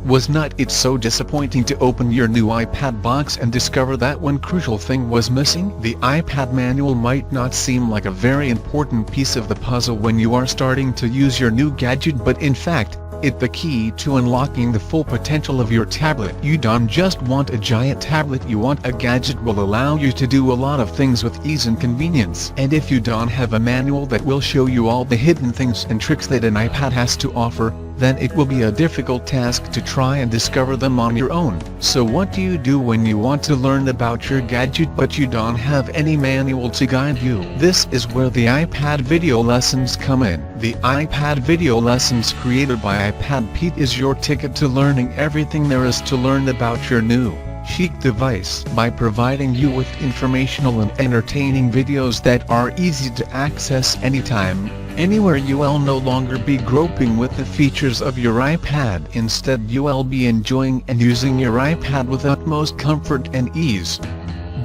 Was not it so disappointing to open your new iPad box and discover that one crucial thing was missing? The iPad manual might not seem like a very important piece of the puzzle when you are starting to use your new gadget, but in fact, it's the key to unlocking the full potential of your tablet. You don't just want a giant tablet, you want a gadget will allow you to do a lot of things with ease and convenience. And if you don't have a manual that will show you all the hidden things and tricks that an iPad has to offer, then it will be a difficult task to try and discover them on your own. So what do you do when you want to learn about your gadget but you don't have any manual to guide you? This is where the iPad video lessons come in. The iPad video lessons created by iPad Pete is your ticket to learning everything there is to learn about your new, chic device. By providing you with informational and entertaining videos that are easy to access anytime, anywhere, you will no longer be groping with the features of your iPad. Instead, you will be enjoying and using your iPad with utmost comfort and ease.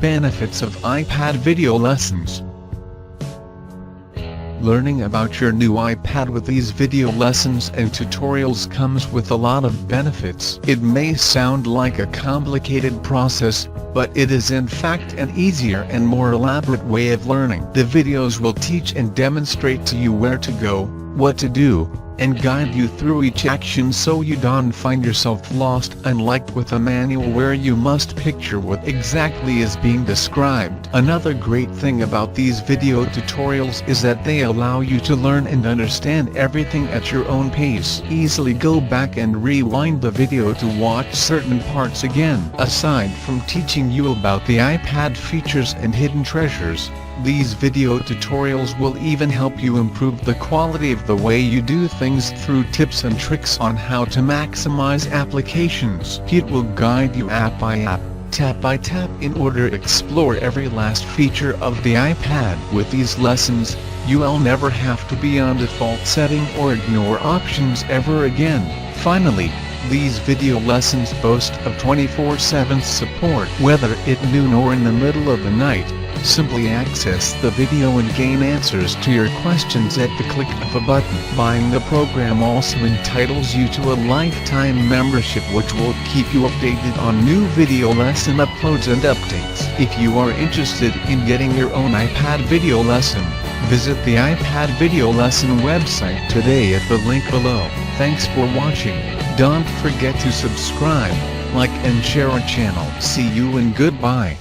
Benefits of iPad video lessons. Learning about your new iPad with these video lessons and tutorials comes with a lot of benefits. It may sound like a complicated process, but it is in fact an easier and more elaborate way of learning. The videos will teach and demonstrate to you where to go, what to do, and guide you through each action so you don't find yourself lost, unlike with a manual where you must picture what exactly is being described. Another great thing about these video tutorials is that they allow you to learn and understand everything at your own pace. Easily go back and rewind the video to watch certain parts again. Aside from teaching you about the iPad features and hidden treasures, these video tutorials will even help you improve the quality of the way you do things through tips and tricks on how to maximize applications. It will guide you app by app, tap by tap in order to explore every last feature of the iPad. With these lessons, you will never have to be on default setting or ignore options ever again. Finally, these video lessons boast of 24/7 support. Whether at noon or in the middle of the night, simply access the video and gain answers to your questions at the click of a button. Buying the program also entitles you to a lifetime membership which will keep you updated on new video lesson uploads and updates. If you are interested in getting your own iPad video lesson, visit the iPad video lesson website today at the link below. Thanks for watching. Don't forget to subscribe, like and share our channel. See you and goodbye.